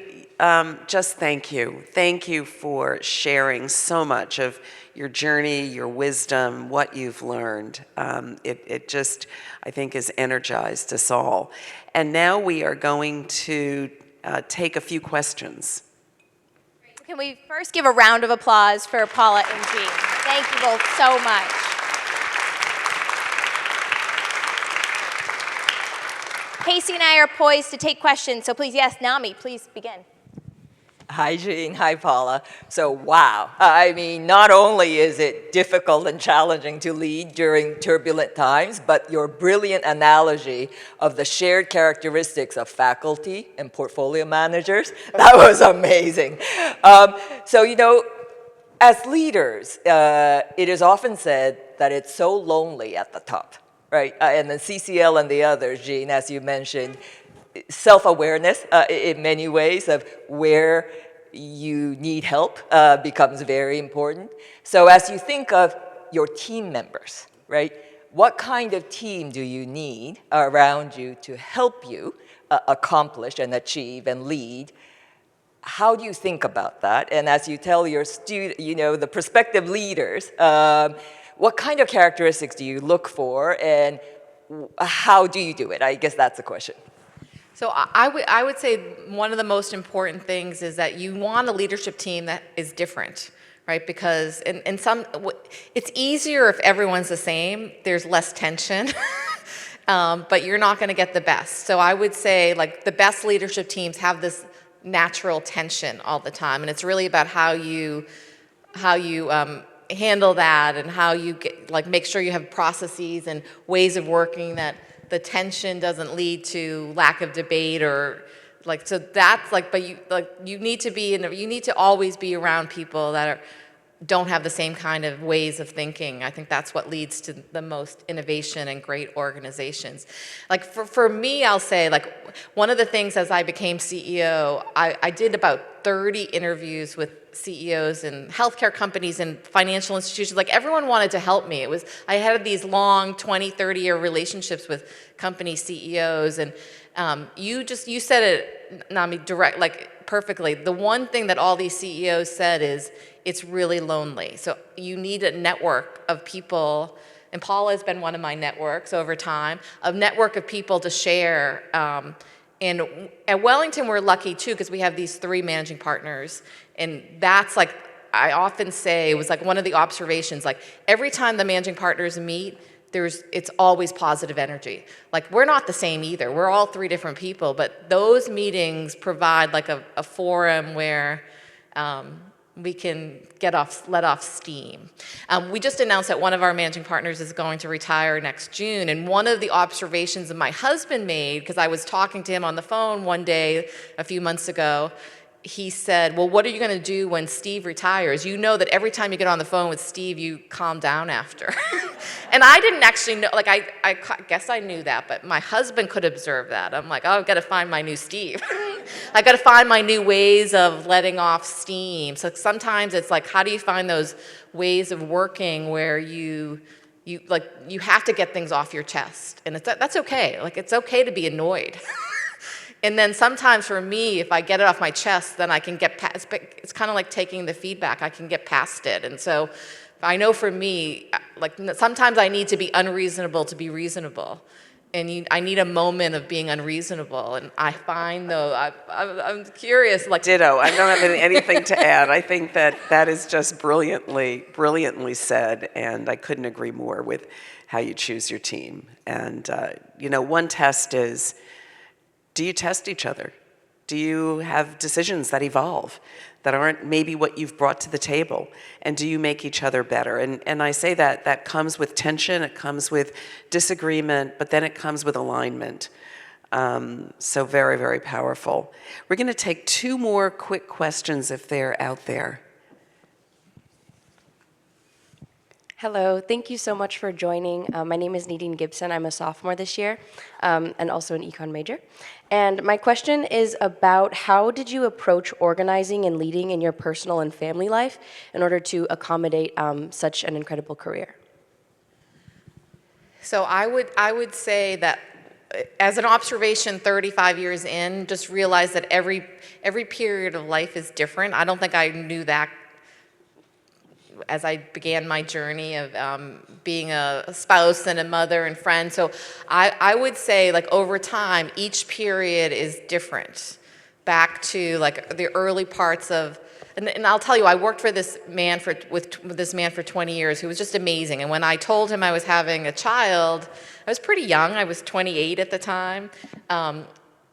just thank you. Thank you for sharing so much of your journey, your wisdom, what you've learned. It just, I think, has energized us all. And now we are going to take a few questions. Can we first give a round of applause for Paula and Jean? Thank you both so much. Casey and I are poised to take questions, so please, yes, Nami, please begin. Hi, Jean. Hi, Paula. So, wow. I mean, not only is it difficult and challenging to lead during turbulent times, but your brilliant analogy of the shared characteristics of faculty and portfolio managers, that was amazing. As leaders, it is often said that it's so lonely at the top, right? And then CCL and the others, Jean, as you mentioned, self-awareness in many ways of where you need help becomes very important. So as you think of your team members, right, what kind of team do you need around you to help you accomplish and achieve and lead? How do you think about that? And as you tell your the prospective leaders, what kind of characteristics do you look for, and how do you do it? I guess that's the question. So I would say one of the most important things is that you want a leadership team that is different, right? Because it's easier if everyone's the same. There's less tension, but you're not going to get the best. So I would say like the best leadership teams have this natural tension all the time, and it's really about how you handle that and how you make sure you have processes and ways of working that the tension doesn't lead to lack of debate or so that's but you need to always be around people that don't have the same kind of ways of thinking. I think that's what leads to the most innovation and great organizations. For me, I'll say one of the things as I became CEO, I did about 30 interviews with CEOs and healthcare companies and financial institutions. Everyone wanted to help me. I had these long 20, 30-year relationships with company CEOs, and you said it, Nami, perfectly. The one thing that all these CEOs said is it's really lonely. So you need a network of people, and Paula has been one of my networks over time, a network of people to share. And at Wellington, we're lucky too, because we have these 3 managing partners. And that's I often say, it was one of the observations, every time the managing partners meet, it's always positive energy. We're not the same either. We're all 3 different people, but those meetings provide a forum where we can let off steam. We just announced that one of our managing partners is going to retire next June, and one of the observations that my husband made, because I was talking to him on the phone one day a few months ago, he said, well, what are you going to do when Steve retires? You know that every time you get on the phone with Steve, you calm down after. And I didn't actually know, I guess I knew that, but my husband could observe that. I'm oh, I've got to find my new Steve. I got to find my new ways of letting off steam. So sometimes it's how do you find those ways of working where you have to get things off your chest, and that's okay. It's okay to be annoyed. And then sometimes for me, if I get it off my chest, then I can get past. It's kind of like taking the feedback. I can get past it. And so I know for me, sometimes I need to be unreasonable to be reasonable. And I need a moment of being unreasonable. And I find, though, I'm curious. Ditto. I don't have anything to add. I think that is just brilliantly said. And I couldn't agree more with how you choose your team. And, one test is, do you test each other? Do you have decisions that evolve, that aren't maybe what you've brought to the table? And do you make each other better? And I say that comes with tension, it comes with disagreement, but then it comes with alignment. So very, very powerful. We're going to take 2 more quick questions if they're out there. Hello, thank you so much for joining. My name is Nadine Gibson. I'm a sophomore this year and also an econ major. And my question is about how did you approach organizing and leading in your personal and family life in order to accommodate such an incredible career? So I would say that as an observation 35 years in, just realize that every period of life is different. I don't think I knew that as I began my journey of being a spouse and a mother and friend. So I would say over time, each period is different. Back to the early parts of, and I'll tell you, I worked for this man with this man for 20 years who was just amazing. And when I told him I was having a child, I was pretty young. I was 28 at the time.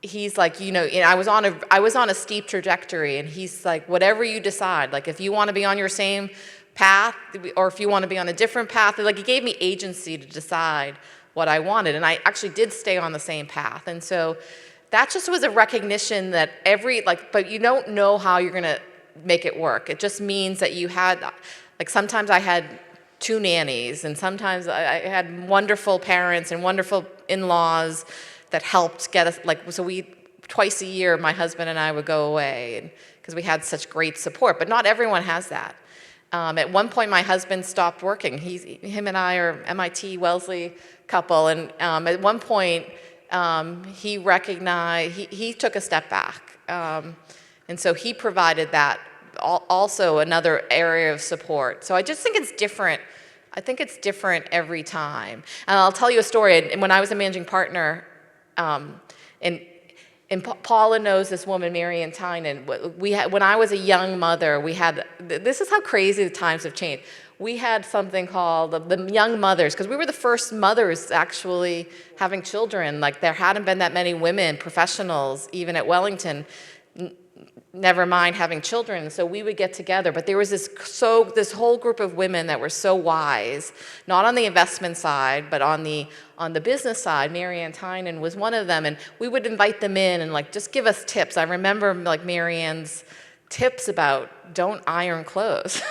He's I was on a steep trajectory, and he's whatever you decide, if you want to be on your same path or if you want to be on a different path, he gave me agency to decide what I wanted, and I actually did stay on the same path. And so that just was a recognition that but you don't know how you're going to make it work. It just means that you had, sometimes I had 2 nannies, and sometimes I had wonderful parents and wonderful in-laws that helped get us, like, so twice a year, my husband and I would go away, and because we had such great support, but not everyone has that. At one point, my husband stopped working. Him and I are MIT Wellesley couple, and at one point, he recognized, he took a step back. And so he provided that, also another area of support. So I just think it's different. I think it's different every time. And I'll tell you a story. And when I was a managing partner, and Paula knows this woman, Marianne Tynan. When I was a young mother, this is how crazy the times have changed. We had something called the Young Mothers, because we were the first mothers actually having children. Like, there hadn't been that many women, professionals, even at Wellington, never mind having children. So we would get together, but there was this whole group of women that were so wise, not on the investment side, but on the business side. Marianne Tynan was one of them, and we would invite them in and, like, just give us tips. I remember, like, Marianne's tips about don't iron clothes.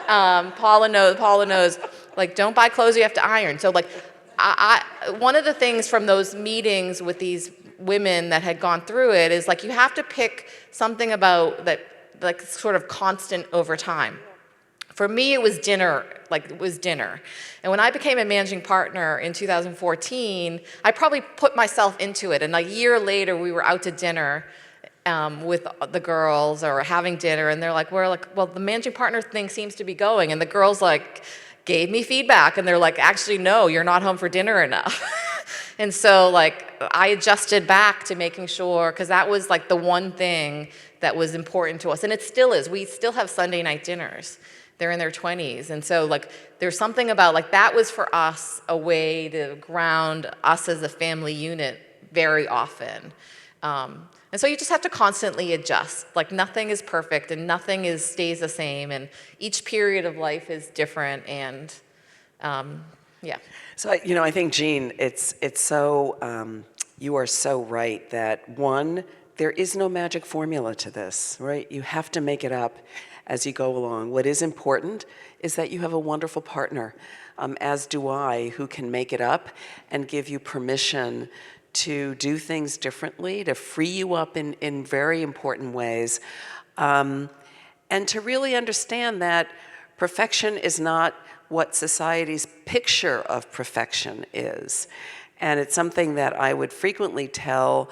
Paula knows, like, don't buy clothes you have to iron. So, like, one of the things from those meetings with these women that had gone through it is, like, you have to pick something about that, like, sort of constant over time. For me, it was dinner, And when I became a managing partner in 2014, I probably put myself into it. And a year later, we were out to dinner with the girls, or having dinner, and they're like, well, the managing partner thing seems to be going. And the girls, like, gave me feedback, and they're like, actually, no, you're not home for dinner enough. And so, like, I adjusted back to making sure, because that was, like, the one thing that was important to us. And it still is. We still have Sunday night dinners. They're in their 20s. And so, like, there's something about, like, that was for us a way to ground us as a family unit very often. And so you just have to constantly adjust. Like, nothing is perfect, and nothing stays the same, and each period of life is different, and yeah. So, I think, Jean, it's so, you are so right that, one, there is no magic formula to this, right? You have to make it up as you go along. What is important is that you have a wonderful partner, as do I, who can make it up and give you permission to do things differently, to free you up in very important ways, and to really understand that perfection is not what society's picture of perfection is. And it's something that I would frequently tell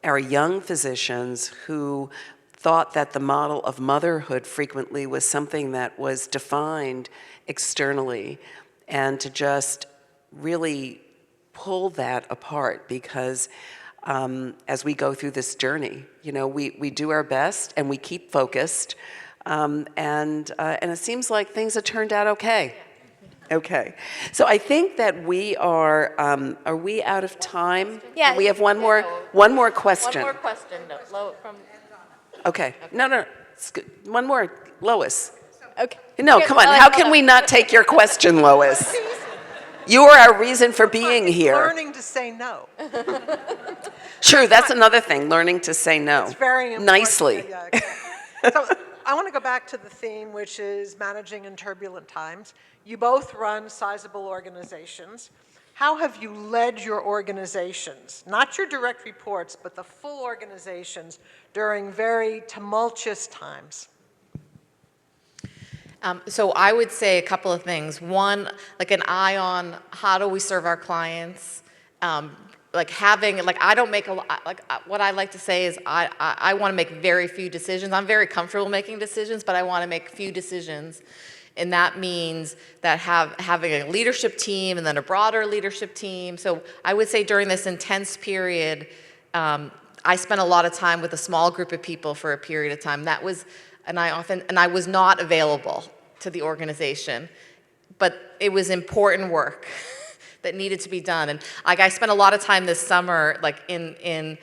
our young physicians who thought that the model of motherhood frequently was something that was defined externally, and to just really pull that apart, because as we go through this journey, we do our best and we keep focused, and it seems like things have turned out okay. Okay, so I think that we are we out of time? Yeah. We have one more question. One more question, from... Okay, no, it's good. One more, Lois. Okay. No, come on, how can we not take your question, Lois? You are our reason for being here. Learning to say no. True, that's another thing, learning to say no. It's very important. Nicely. Yeah, yeah. So I want to go back to the theme, which is managing in turbulent times. You both run sizable organizations. How have you led your organizations, not your direct reports, but the full organizations, during very tumultuous times? So I would say a couple of things. One, like, an eye on how do we serve our clients. I don't make a lot, what I like to say is I want to make very few decisions. I'm very comfortable making decisions, but I want to make few decisions. And that means that having a leadership team and then a broader leadership team. So I would say during this intense period, I spent a lot of time with a small group of people for a period of time. I was not available to the organization, but it was important work that needed to be done. And I spent a lot of time this summer, in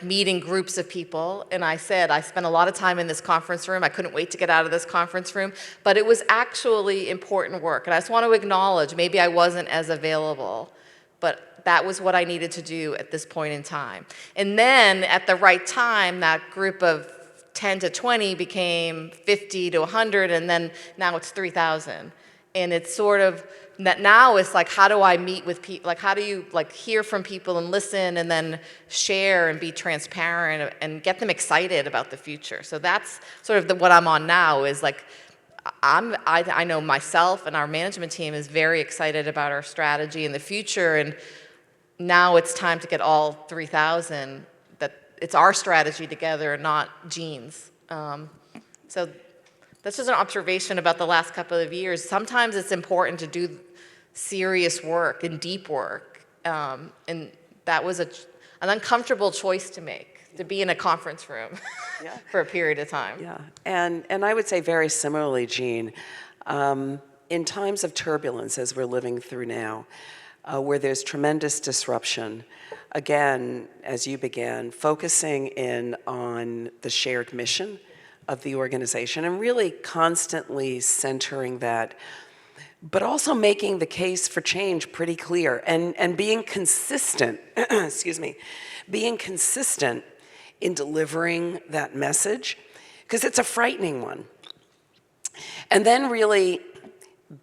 meeting groups of people. And I said, I spent a lot of time in this conference room. I couldn't wait to get out of this conference room. But it was actually important work. And I just want to acknowledge, maybe I wasn't as available, but that was what I needed to do at this point in time. And then at the right time, that group of 10 to 20 became 50 to 100, and then now it's 3,000. And it's sort of, that now it's like, how do I meet with people, like how do you like hear from people and listen and then share and be transparent and get them excited about the future. So that's sort of what I'm on now is like, I know myself and our management team is very excited about our strategy in the future, and now it's time to get all 3,000, that it's our strategy together, not Jean's. So that's just an observation about the last couple of years. Sometimes it's important to do serious work and deep work, and that was an uncomfortable choice to make, to be in a conference room for a period of time. Yeah, and I would say very similarly, Jean, in times of turbulence as we're living through now, where there's tremendous disruption, again, as you began, focusing in on the shared mission of the organization and really constantly centering that, but also making the case for change pretty clear and being consistent, excuse me, being consistent in delivering that message, because it's a frightening one. And then really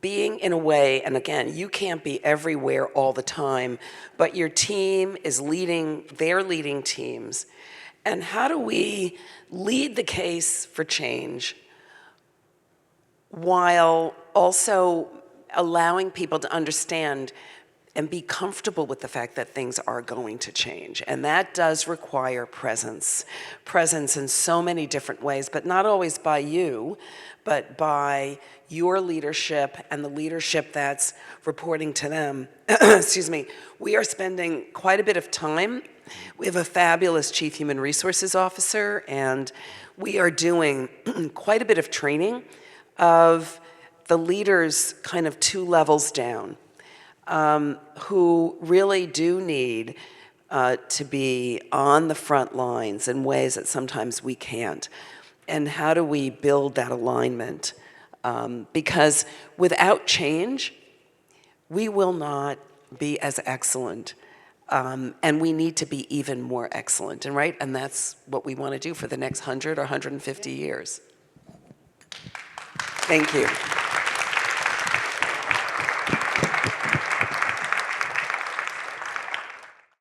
being in a way, and again, you can't be everywhere all the time, but your team is leading, they're leading teams. And how do we lead the case for change while also allowing people to understand and be comfortable with the fact that things are going to change? And that does require presence in so many different ways, but not always by you, but by your leadership and the leadership that's reporting to them. Excuse me. We are spending quite a bit of time. We have a fabulous Chief Human Resources Officer, and we are doing quite a bit of training of the leaders kind of 2 levels down, who really do need to be on the front lines in ways that sometimes we can't. And how do we build that alignment? Because without change, we will not be as excellent. And we need to be even more excellent, and that's what we want to do for the next 100 or 150 years. Thank you.